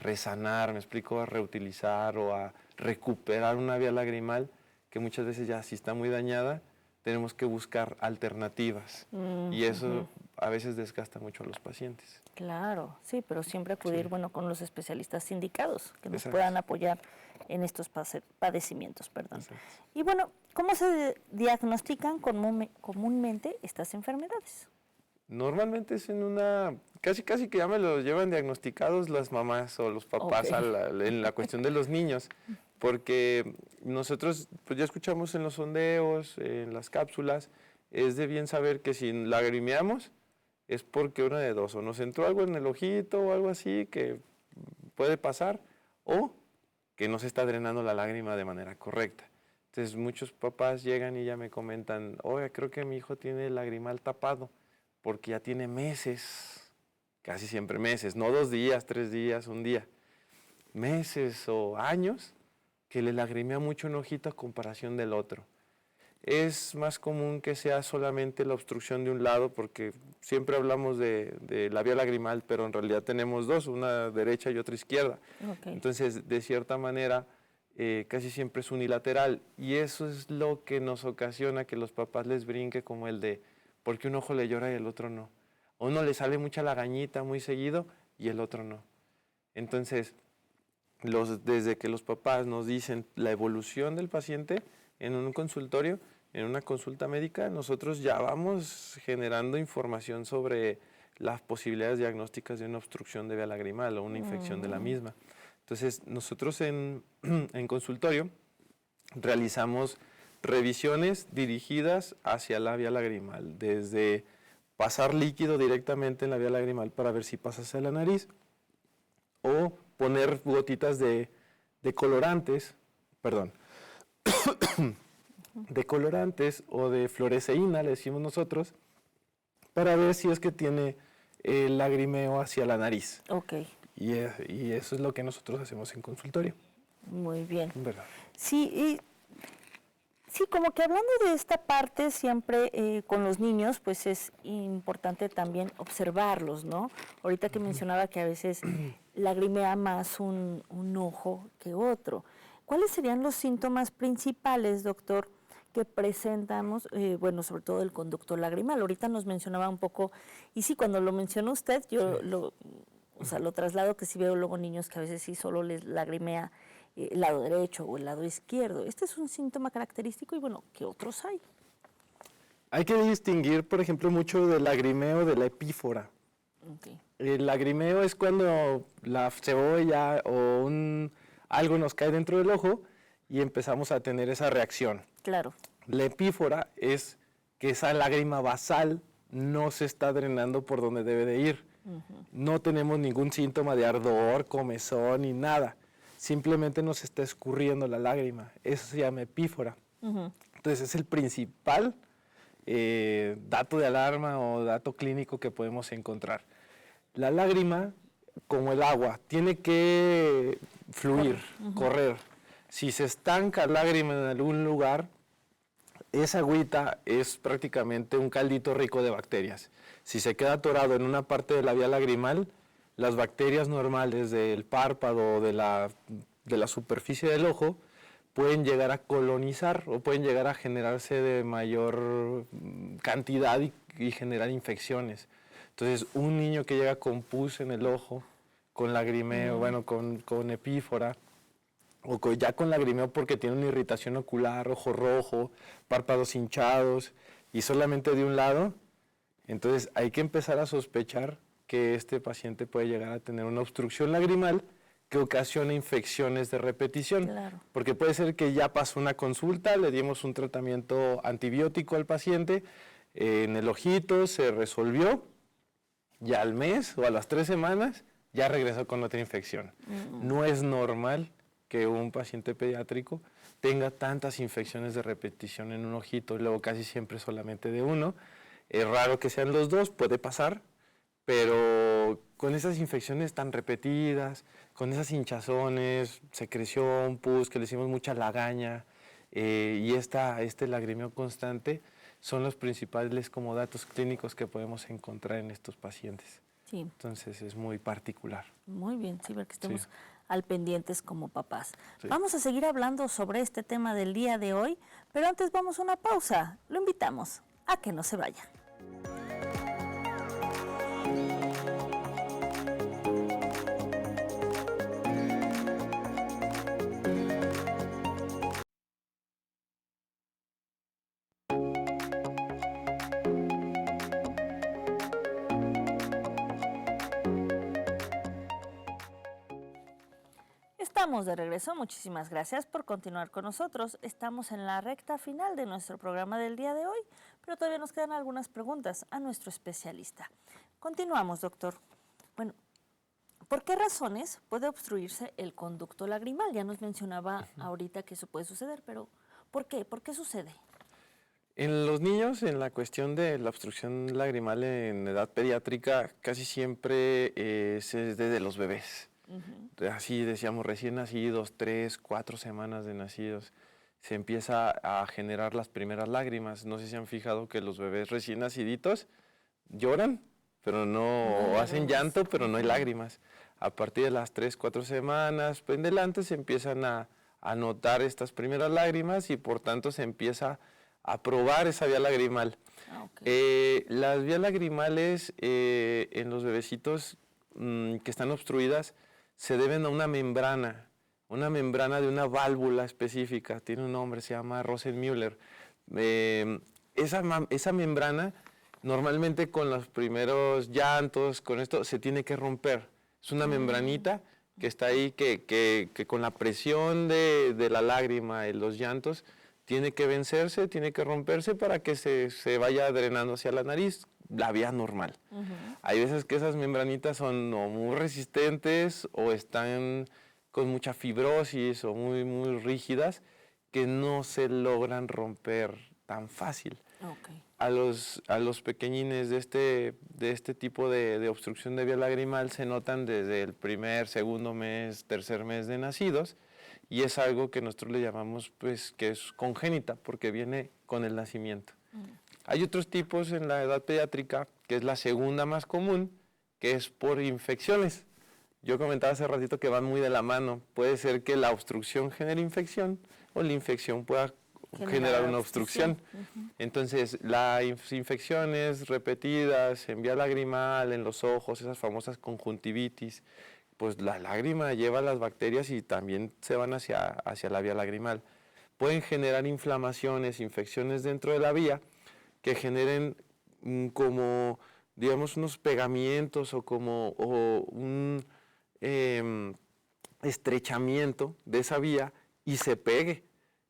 resanar, me explico, a reutilizar o a recuperar una vía lagrimal que muchas veces ya si está muy dañada, tenemos que buscar alternativas y eso a veces desgasta mucho a los pacientes. Claro, sí, pero siempre acudir, bueno, con los especialistas indicados que nos Exacto. puedan apoyar en estos padecimientos, perdón. Y bueno, ¿cómo se diagnostican comúnmente estas enfermedades? Normalmente es casi que ya me los llevan diagnosticados las mamás o los papás en la cuestión de los niños, porque nosotros pues ya escuchamos en los sondeos, en las cápsulas, es de bien saber que si lagrimeamos es porque una de dos, o nos entró algo en el ojito o algo así que puede pasar, o que no se está drenando la lágrima de manera correcta. Entonces muchos papás llegan y ya me comentan, oiga, creo que mi hijo tiene el lagrimal tapado, porque ya tiene meses, casi siempre meses, no 2 días, 3 días, un día, meses o años, que le lagrimea mucho un ojito a comparación del otro. Es más común que sea solamente la obstrucción de un lado, porque siempre hablamos de la vía lagrimal, pero en realidad tenemos dos, una derecha y otra izquierda. Entonces, de cierta manera, casi siempre es unilateral, y eso es lo que nos ocasiona que los papás les brinque como el de, ¿por qué un ojo le llora y el otro no? A uno le sale mucha lagañita muy seguido y el otro no. Entonces, desde que los papás nos dicen la evolución del paciente en un consultorio, en una consulta médica, nosotros ya vamos generando información sobre las posibilidades diagnósticas de una obstrucción de vía lagrimal o una infección de la misma. Entonces, nosotros en consultorio realizamos revisiones dirigidas hacia la vía lagrimal, desde pasar líquido directamente en la vía lagrimal para ver si pasa hacia la nariz, o poner gotitas de colorantes, de colorantes o de fluoresceína, le decimos nosotros, para ver si es que tiene el lagrimeo hacia la nariz. Y eso es lo que nosotros hacemos en consultorio. Muy bien. ¿Verdad? Sí, sí, como que hablando de esta parte siempre con los niños, pues es importante también observarlos, ¿no? Ahorita que mencionaba que a veces lagrimea más un ojo que otro. ¿Cuáles serían los síntomas principales, doctor, que presentamos, bueno, sobre todo el conducto lagrimal? Ahorita nos mencionaba un poco, y sí, cuando lo mencionó usted, yo lo traslado, que sí veo luego niños que a veces sí solo les lagrimea el lado derecho o el lado izquierdo. Este es un síntoma característico y bueno, ¿qué otros hay? Hay que distinguir, por ejemplo, mucho del lagrimeo de la epífora. El lagrimeo es cuando la cebolla o algo nos cae dentro del ojo y empezamos a tener esa reacción. Claro. La epífora es que esa lágrima basal no se está drenando por donde debe de ir. No tenemos ningún síntoma de ardor, comezón ni nada. Simplemente nos está escurriendo la lágrima. Eso se llama epífora. Entonces es el principal dato de alarma o dato clínico que podemos encontrar. La lágrima, como el agua, tiene que fluir, correr. Si se estanca la lágrima en algún lugar, esa agüita es prácticamente un caldito rico de bacterias. Si se queda atorado en una parte de la vía lagrimal, las bacterias normales del párpado o de la superficie del ojo pueden llegar a colonizar o pueden llegar a generarse de mayor cantidad y generar infecciones. Entonces, un niño que llega con pus en el ojo, con lagrimeo, bueno, con epífora, o ya con lagrimeo porque tiene una irritación ocular, ojo rojo, párpados hinchados y solamente de un lado, entonces hay que empezar a sospechar que este paciente puede llegar a tener una obstrucción lagrimal que ocasiona infecciones de repetición. Claro. Porque puede ser que ya pasó una consulta, le dimos un tratamiento antibiótico al paciente, en el ojito se resolvió, ya al mes o a las 3 semanas ya regresó con otra infección. No es normal que un paciente pediátrico tenga tantas infecciones de repetición en un ojito, y luego casi siempre solamente de uno. Es raro que sean los dos, puede pasar, pero con esas infecciones tan repetidas, con esas hinchazones, secreción, pus, que le decimos mucha lagaña, y este lagrimeo constante, son los principales como datos clínicos que podemos encontrar en estos pacientes. Sí. Entonces es muy particular. Muy bien, sí, ver que estemos al pendientes como papás. Sí. Vamos a seguir hablando sobre este tema del día de hoy, pero antes vamos a una pausa. Lo invitamos a que no se vaya. Estamos de regreso, muchísimas gracias por continuar con nosotros. Estamos en la recta final de nuestro programa del día de hoy, pero todavía nos quedan algunas preguntas a nuestro especialista. Continuamos, doctor. Bueno, ¿por qué razones puede obstruirse el conducto lagrimal? Ya nos mencionaba ahorita que eso puede suceder, pero ¿por qué? ¿Por qué sucede? En los niños, en la cuestión de la obstrucción lagrimal en edad pediátrica, casi siempre es desde los bebés. Así decíamos, recién nacidos, 3, 4 semanas de nacidos, se empieza a generar las primeras lágrimas. No sé si han fijado que los bebés recién naciditos lloran, pero no hacen llanto, pero no hay lágrimas. A partir de las 3, 4 semanas en adelante se empiezan a notar estas primeras lágrimas y por tanto se empieza a probar esa vía lagrimal. Las vías lagrimales en los bebecitos que están obstruidas se deben a una membrana de una válvula específica, tiene un nombre, se llama Rosenmüller. Esa membrana, normalmente con los primeros llantos, con esto, se tiene que romper. Es una membranita que está ahí, que con la presión de la lágrima y los llantos, tiene que vencerse, tiene que romperse para que se vaya drenando hacia la nariz, la vía normal. Hay veces que esas membranitas son o muy resistentes o están con mucha fibrosis o muy, muy rígidas que no se logran romper tan fácil. A los pequeñines de este tipo de obstrucción de vía lagrimal se notan desde el primer, segundo mes, tercer mes de nacidos, y es algo que nosotros le llamamos pues que es congénita porque viene con el nacimiento. Hay otros tipos en la edad pediátrica, que es la segunda más común, que es por infecciones. Yo comentaba hace ratito que van muy de la mano. Puede ser que la obstrucción genere infección o la infección pueda generar una obstrucción. Entonces, las infecciones repetidas en vía lagrimal, en los ojos, esas famosas conjuntivitis, pues la lágrima lleva las bacterias y también se van hacia la vía lagrimal. Pueden generar inflamaciones, infecciones dentro de la vía que generen como, digamos, unos pegamientos o un estrechamiento de esa vía y se pegue.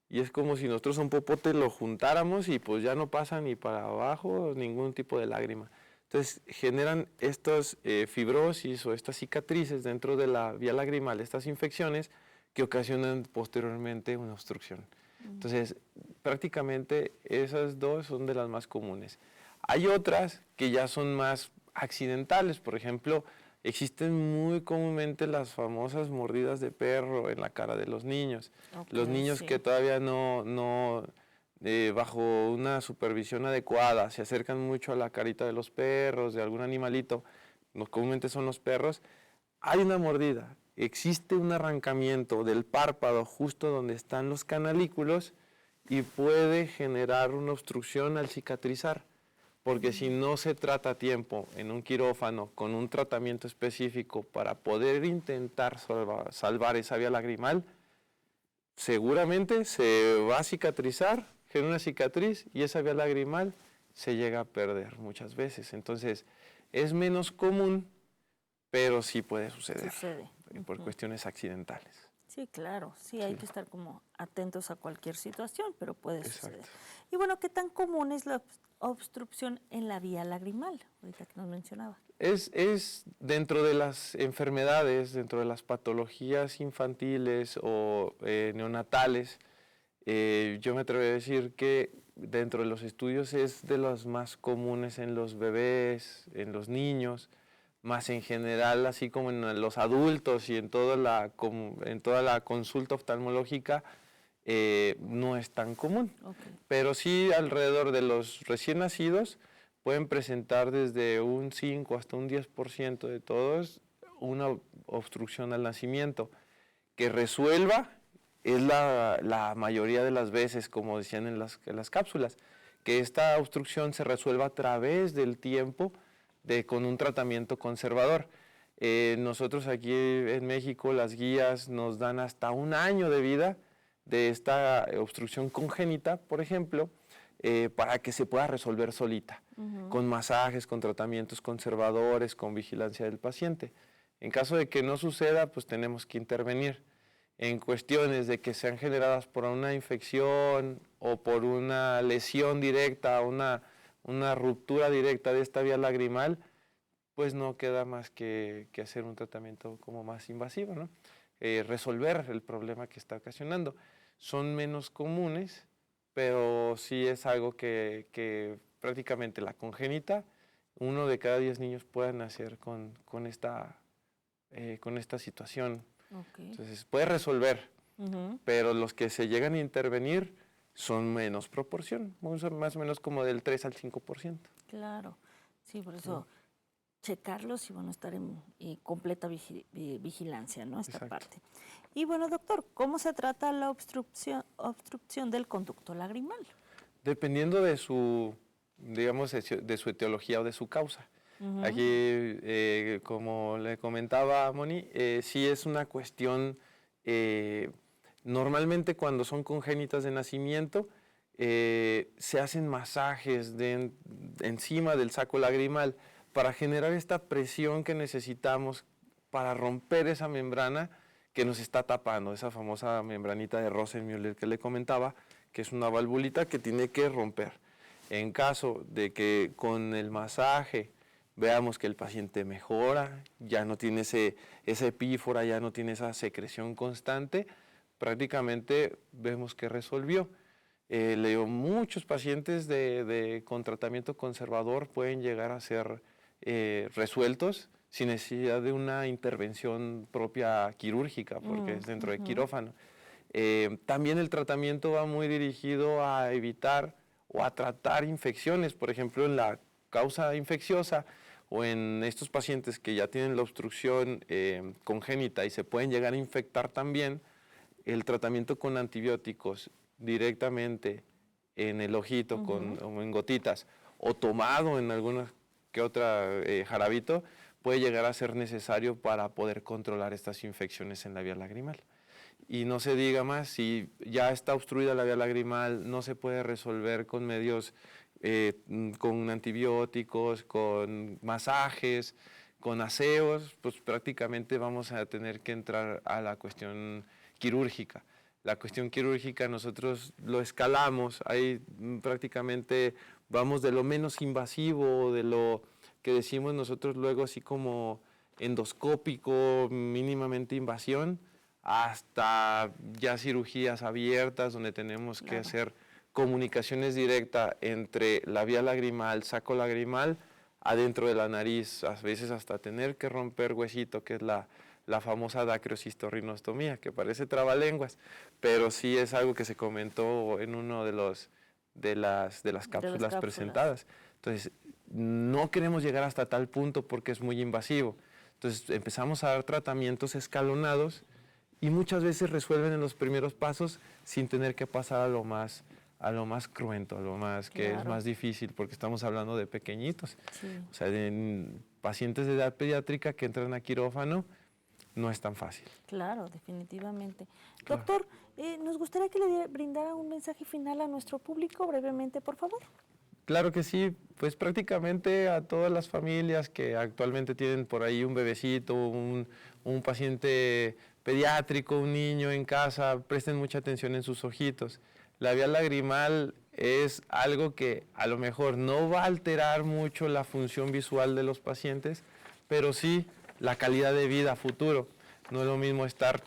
Y es como si nosotros un popote lo juntáramos y pues ya no pasa ni para abajo ningún tipo de lágrima. Entonces generan estas fibrosis o estas cicatrices dentro de la vía lagrimal, estas infecciones que ocasionan posteriormente una obstrucción. Entonces prácticamente esas dos son de las más comunes. Hay otras que ya son más accidentales, por ejemplo, existen muy comúnmente las famosas mordidas de perro en la cara de los niños. Los niños que todavía no bajo una supervisión adecuada se acercan mucho a la carita de los perros, de algún animalito, comúnmente son los perros, hay una mordida, existe un arrancamiento del párpado justo donde están los canalículos y puede generar una obstrucción al cicatrizar. Porque si no se trata a tiempo en un quirófano con un tratamiento específico para poder intentar salvar esa vía lagrimal, seguramente se va a cicatrizar, genera una cicatriz y esa vía lagrimal se llega a perder muchas veces. Entonces, es menos común, pero sí puede suceder por cuestiones accidentales. Sí, claro, sí, hay que estar como atentos a cualquier situación, pero puede suceder. Y bueno, ¿qué tan común es la obstrucción en la vía lagrimal? Ahorita que nos mencionaba. Es dentro de las enfermedades, dentro de las patologías infantiles o neonatales, yo me atrevo a decir que dentro de los estudios es de las más comunes en los bebés, en los niños, más en general, así como en los adultos y en toda la consulta oftalmológica, no es tan común. Pero sí, alrededor de los recién nacidos pueden presentar desde un 5 hasta un 10% de todos una obstrucción al nacimiento. Que resuelva es la mayoría de las veces, como decían en las cápsulas, que esta obstrucción se resuelva a través del tiempo con un tratamiento conservador. Nosotros aquí en México las guías nos dan hasta un año de vida de esta obstrucción congénita, por ejemplo, para que se pueda resolver solita, con masajes, con tratamientos conservadores, con vigilancia del paciente. En caso de que no suceda, pues tenemos que intervenir. En cuestiones de que sean generadas por una infección o por una lesión directa, una ruptura directa de esta vía lagrimal, pues no queda más que hacer un tratamiento como más invasivo, ¿no? Resolver el problema que está ocasionando. Son menos comunes, pero sí es algo que prácticamente la congénita, 1 de cada 10 niños pueden nacer con esta situación. Entonces puede resolver, pero los que se llegan a intervenir son menos proporción, más o menos como del 3 al 5%. Claro, sí, por eso checarlos y bueno, estar en completa vigilancia, ¿no? Esta parte. Y bueno, doctor, ¿cómo se trata la obstrucción del conducto lagrimal? Dependiendo de su, digamos, de su etiología o de su causa. Aquí, como le comentaba a Moni, sí es una cuestión, normalmente cuando son congénitas de nacimiento, se hacen masajes encima del saco lagrimal para generar esta presión que necesitamos para romper esa membrana que nos está tapando, esa famosa membranita de Rosenmüller que le comentaba, que es una valvulita que tiene que romper. En caso de que con el masaje veamos que el paciente mejora, ya no tiene esa epífora, ya no tiene esa secreción constante, prácticamente vemos que resolvió. Muchos pacientes con tratamiento conservador pueden llegar a ser resueltos sin necesidad de una intervención propia quirúrgica, porque es dentro de quirófano. También el tratamiento va muy dirigido a evitar o a tratar infecciones, por ejemplo, en la causa infecciosa o en estos pacientes que ya tienen la obstrucción congénita y se pueden llegar a infectar también, el tratamiento con antibióticos directamente en el ojito o en gotitas o tomado en alguna que otra jarabito puede llegar a ser necesario para poder controlar estas infecciones en la vía lagrimal. Y no se diga más, si ya está obstruida la vía lagrimal, no se puede resolver con medios, con antibióticos, con masajes, con aseos, pues prácticamente vamos a tener que entrar a la cuestión quirúrgica. La cuestión quirúrgica nosotros lo escalamos, ahí prácticamente vamos de lo menos invasivo, de lo que decimos nosotros luego así como endoscópico, mínimamente invasión, hasta ya cirugías abiertas donde tenemos que hacer comunicaciones directas entre la vía lagrimal, saco lagrimal, adentro de la nariz, a veces hasta tener que romper huesito, que es la famosa dacriocistorrinostomía, que parece trabalenguas, pero sí es algo que se comentó en uno de las cápsulas presentadas. Entonces, no queremos llegar hasta tal punto porque es muy invasivo. Entonces, empezamos a dar tratamientos escalonados y muchas veces resuelven en los primeros pasos sin tener que pasar a lo más cruento, a lo más que es más difícil, porque estamos hablando de pequeñitos. Sí. O sea, de pacientes de edad pediátrica que entran a quirófano, no es tan fácil. Claro, definitivamente. Claro. Doctor, nos gustaría que le brindara un mensaje final a nuestro público brevemente, por favor. Claro que sí, pues prácticamente a todas las familias que actualmente tienen por ahí un bebecito, un paciente pediátrico, un niño en casa, presten mucha atención en sus ojitos. La vía lagrimal es algo que a lo mejor no va a alterar mucho la función visual de los pacientes, pero sí la calidad de vida a futuro. No es lo mismo estar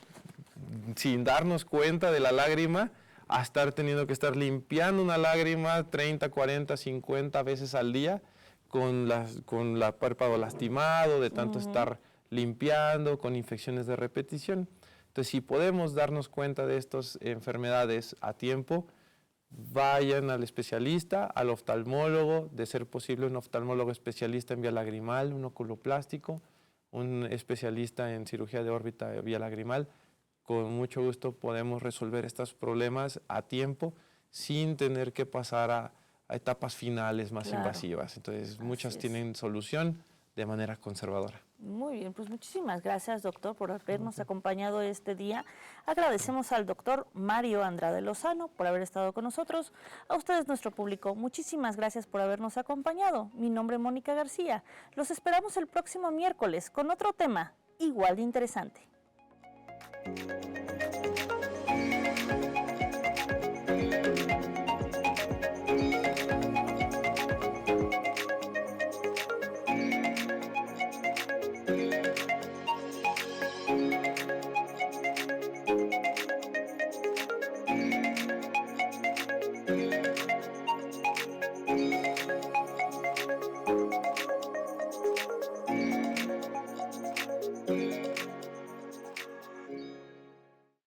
sin darnos cuenta de la lágrima a estar teniendo que estar limpiando una lágrima 30, 40, 50 veces al día con la párpado lastimado, de tanto estar limpiando, con infecciones de repetición. Entonces, si podemos darnos cuenta de estas enfermedades a tiempo, vayan al especialista, al oftalmólogo, de ser posible un oftalmólogo especialista en vía lagrimal, un oculoplástico, un especialista en cirugía de órbita vía lagrimal. Con mucho gusto podemos resolver estos problemas a tiempo sin tener que pasar a etapas finales más invasivas. Entonces, muchas tienen solución de manera conservadora. Muy bien, pues muchísimas gracias, doctor, por habernos acompañado este día. Agradecemos al doctor Mario Andrade Lozano por haber estado con nosotros. A ustedes, nuestro público, muchísimas gracias por habernos acompañado. Mi nombre es Mónica García. Los esperamos el próximo miércoles con otro tema igual de interesante.